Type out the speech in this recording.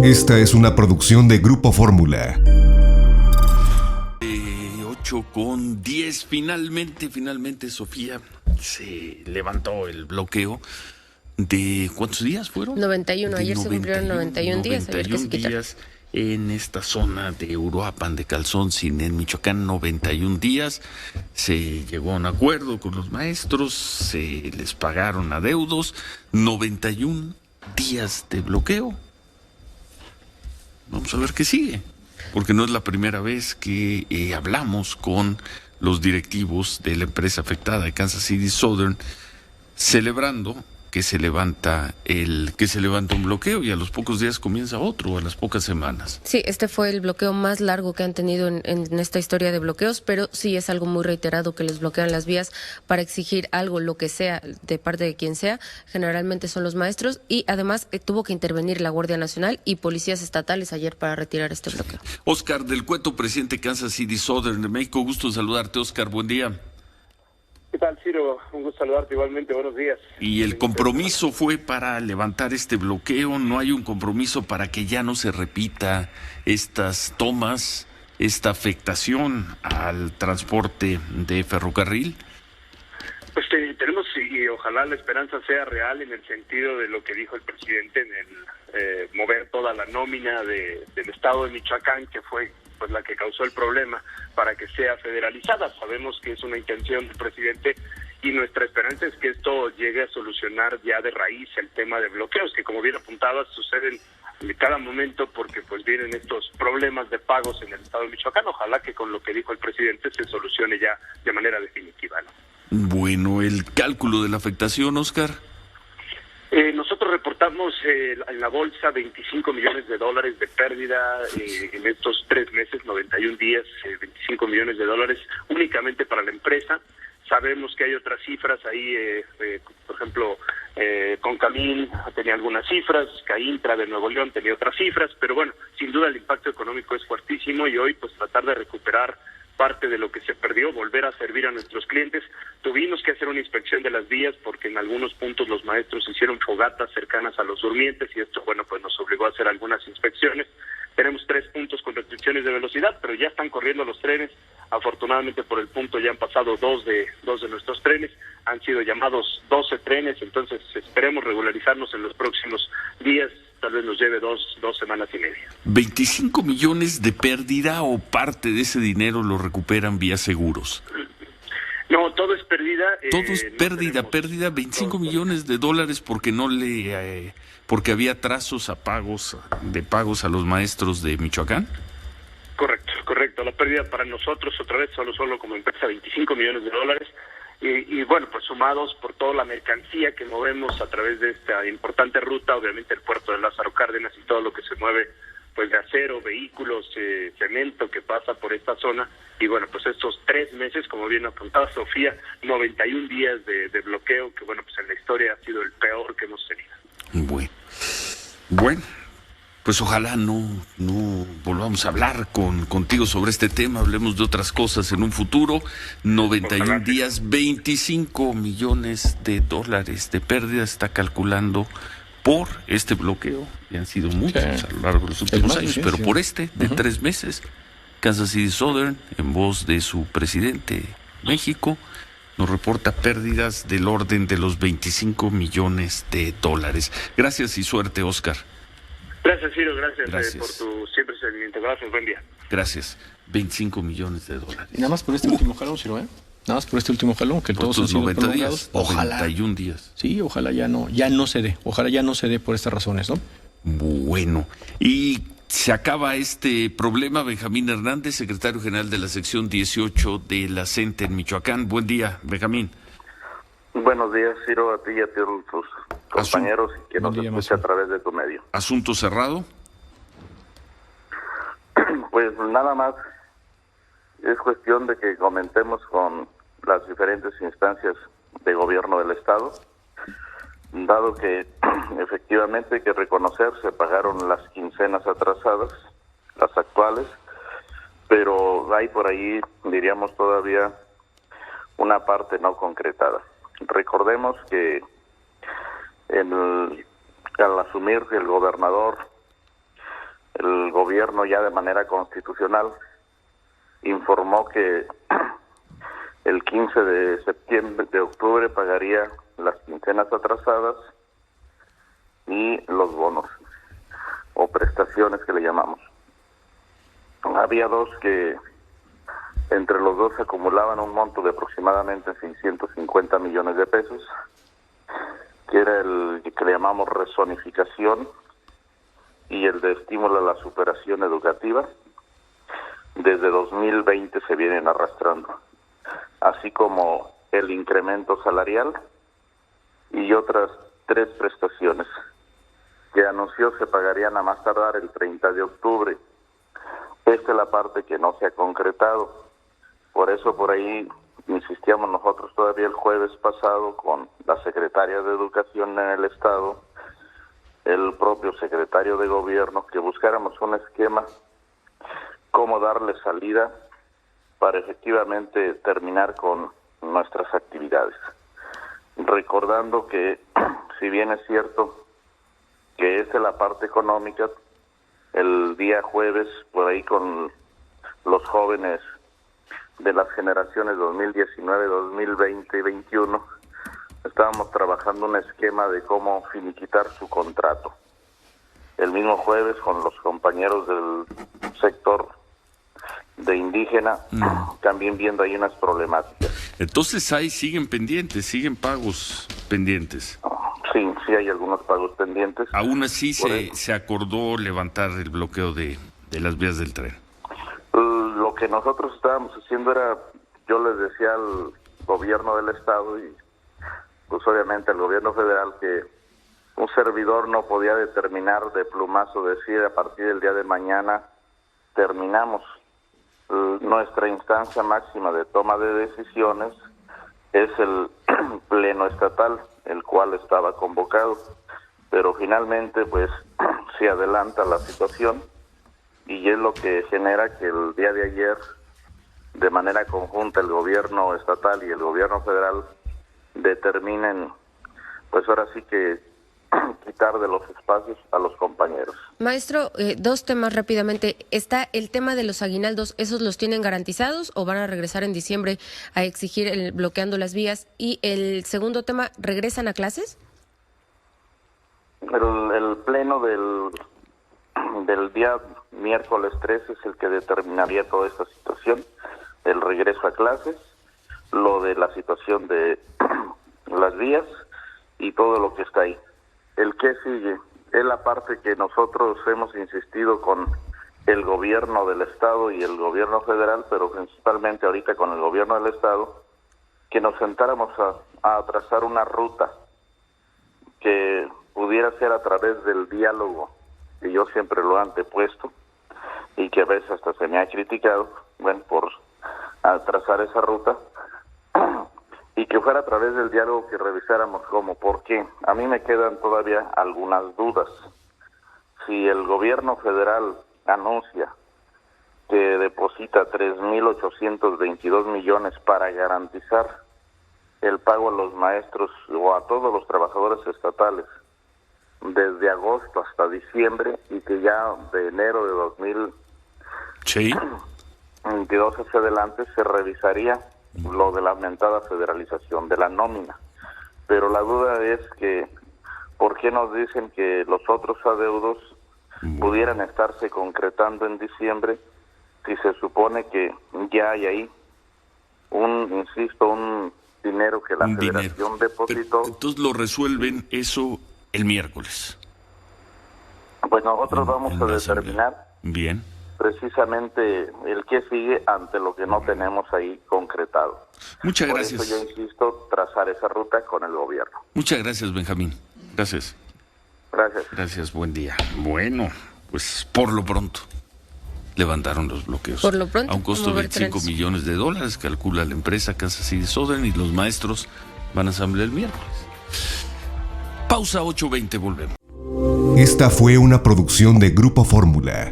Esta es una producción de Grupo Fórmula. 8:10, finalmente, Sofía, se levantó el bloqueo de ¿cuántos días fueron? 91, ayer se cumplieron 91 días. 91 días en esta zona de Uruapan de Calzoncin, en Michoacán, 91 días. Se llegó a un acuerdo con los maestros, se les pagaron adeudos, 91 días de bloqueo. Vamos a ver qué sigue, porque no es la primera vez que hablamos con los directivos de la empresa afectada de Kansas City Southern, celebrando que se levanta un bloqueo y a los pocos días comienza otro, a las pocas semanas. Sí, este fue el bloqueo más largo que han tenido en esta historia de bloqueos, pero sí es algo muy reiterado que les bloquean las vías para exigir algo, lo que sea, de parte de quien sea. Generalmente son los maestros y además tuvo que intervenir la Guardia Nacional y policías estatales ayer para retirar este bloqueo. Óscar del Cueto, presidente de Kansas City Southern de México, gusto en saludarte, Óscar, buen día. ¿Qué tal, Ciro? Un gusto saludarte igualmente, buenos días. Y el compromiso fue para levantar este bloqueo, ¿no hay un compromiso para que ya no se repita estas tomas, esta afectación al transporte de ferrocarril? Pues tenemos, y ojalá la esperanza sea real en el sentido de lo que dijo el presidente en el mover toda la nómina del estado de Michoacán, que fue pues la que causó el problema, para que sea federalizada. Sabemos que es una intención del presidente y nuestra esperanza es que esto llegue a solucionar ya de raíz el tema de bloqueos, que como bien apuntabas suceden en cada momento porque pues vienen estos problemas de pagos en el estado de Michoacán. Ojalá que con lo que dijo el presidente se solucione ya de manera definitiva, ¿no? Bueno, el cálculo de la afectación, Óscar. Nosotros reportamos en la bolsa 25 millones de dólares de pérdida en estos 3 meses, 91 días, 25 millones de dólares únicamente para la empresa. Sabemos que hay otras cifras ahí, por ejemplo, Concamín tenía algunas cifras, Caintra de Nuevo León tenía otras cifras, pero bueno, sin duda el impacto económico es fuertísimo y hoy pues tratar de recuperar parte de lo que se perdió, volver a servir a nuestros clientes. Tuvimos que hacer una inspección de las vías porque en algunos puntos los maestros hicieron fogatas cercanas a los durmientes y esto, bueno, pues nos obligó a hacer algunas inspecciones. Tenemos 3 puntos con restricciones de velocidad, pero ya están corriendo los trenes. Afortunadamente por el punto ya han pasado dos de nuestros trenes, han sido llamados 12 trenes, entonces esperemos regularizarnos en los próximos días. Tal vez nos lleve dos semanas y media. 25 millones de pérdida o parte de ese dinero lo recuperan vía seguros. No, todo es pérdida. Todo es pérdida, 25 millones de dólares porque porque había atrasos de pagos a los maestros de Michoacán. Correcto. La pérdida para nosotros, otra vez, solo como empresa, 25 millones de dólares. Y bueno, pues sumados por toda la mercancía que movemos a través de esta importante ruta, obviamente el puerto de Lázaro Cárdenas y todo lo que se mueve, pues de acero, vehículos, cemento que pasa por esta zona. Y bueno, pues estos 3 meses, como bien apuntaba Sofía, 91 días de bloqueo, que bueno, pues en la historia ha sido el peor que hemos tenido. Bueno. Pues ojalá no volvamos a hablar contigo sobre este tema, hablemos de otras cosas en un futuro. 91 días, 25 millones de dólares de pérdida está calculando por este bloqueo, y han sido muchos a lo largo de los últimos años, pero por de 3 meses, Kansas City Southern, en voz de su presidente México, nos reporta pérdidas del orden de los 25 millones de dólares. Gracias y suerte, Óscar. Gracias, Ciro, gracias. Por tu siempre seguimiento. Gracias, buen día. Gracias. 25 millones de dólares. Y nada más por este último jalón, Ciro, Nada más por este último jalón, que por todos han sido 90 días, ojalá. 91 días. Sí, ojalá ya no se dé. Ojalá ya no se dé por estas razones, ¿no? Bueno, y se acaba este problema. Benjamín Hernández, secretario general de la sección 18 de la CENTE en Michoacán. Buen día, Benjamín. Buenos días, Ciro, a ti y a todos tus compañeros que nos escuchan a través de tu medio. ¿Asunto cerrado? Pues nada más es cuestión de que comentemos con las diferentes instancias de gobierno del Estado, dado que efectivamente hay que reconocer, se pagaron las quincenas atrasadas, las actuales, pero hay por ahí, diríamos todavía, una parte no concretada. Recordemos que al asumir el gobernador el gobierno ya de manera constitucional informó que el 15 de octubre pagaría las quincenas atrasadas y los bonos o prestaciones que le llamamos. Había dos que entre los dos acumulaban un monto de aproximadamente 650 millones de pesos, que era el que le llamamos rezonificación y el de estímulo a la superación educativa. Desde 2020 se vienen arrastrando, así como el incremento salarial y otras 3 prestaciones que anunció se pagarían a más tardar el 30 de octubre. Esta es la parte que no se ha concretado. Por eso por ahí insistíamos nosotros todavía el jueves pasado con la secretaria de Educación en el Estado, el propio secretario de Gobierno, que buscáramos un esquema cómo darle salida para efectivamente terminar con nuestras actividades. Recordando que, si bien es cierto que esta es la parte económica, el día jueves, por ahí con los jóvenes de las generaciones 2019, 2020 y 21, estábamos trabajando un esquema de cómo finiquitar su contrato. El mismo jueves, con los compañeros del sector de indígena, también viendo ahí unas problemáticas. Entonces ahí siguen pendientes, siguen pagos pendientes. Sí hay algunos pagos pendientes. Aún así se acordó levantar el bloqueo de las vías del tren. Lo que nosotros estábamos haciendo era, yo les decía al gobierno del Estado y pues obviamente al gobierno federal, que un servidor no podía determinar de plumazo, decir a partir del día de mañana terminamos. Nuestra instancia máxima de toma de decisiones es el pleno estatal, el cual estaba convocado, pero finalmente pues se adelanta la situación y es lo que genera que el día de ayer, de manera conjunta, el gobierno estatal y el gobierno federal determinen, pues ahora sí que quitar de los espacios a los compañeros. Maestro, 2 temas rápidamente. ¿Está el tema de los aguinaldos? ¿Esos los tienen garantizados o van a regresar en diciembre a exigir bloqueando las vías? Y el segundo tema, ¿regresan a clases? El pleno del día miércoles 13 es el que determinaría toda esta situación, el regreso a clases, lo de la situación de las vías y todo lo que está ahí. El que sigue es la parte que nosotros hemos insistido con el gobierno del Estado y el gobierno federal, pero principalmente ahorita con el gobierno del Estado, que nos sentáramos a trazar una ruta que pudiera ser a través del diálogo, que yo siempre lo he antepuesto y que a veces hasta se me ha criticado, por trazar esa ruta, y que fuera a través del diálogo que revisáramos cómo, por qué. A mí me quedan todavía algunas dudas. Si el gobierno federal anuncia que deposita 3.822 millones para garantizar el pago a los maestros o a todos los trabajadores estatales desde agosto hasta diciembre, y que ya de enero de 2022 hacia adelante se revisaría lo de la aumentada federalización de la nómina. Pero la duda es que, ¿por qué nos dicen que los otros adeudos pudieran estarse concretando en diciembre si se supone que ya hay ahí un dinero que la federación depositó? Pero, entonces lo resuelven eso el miércoles. Pues nosotros vamos a determinar bien precisamente el que sigue ante lo que no tenemos ahí concretado. Muchas gracias. Por eso yo insisto, trazar esa ruta con el gobierno. Muchas gracias, Benjamín. Gracias. Gracias, buen día. Bueno, pues por lo pronto levantaron los bloqueos. Por lo pronto. A un costo de 25 millones de dólares, calcula la empresa Casa City Southern, y los maestros van a asamblear el miércoles. Pausa 8:20, volvemos. Esta fue una producción de Grupo Fórmula.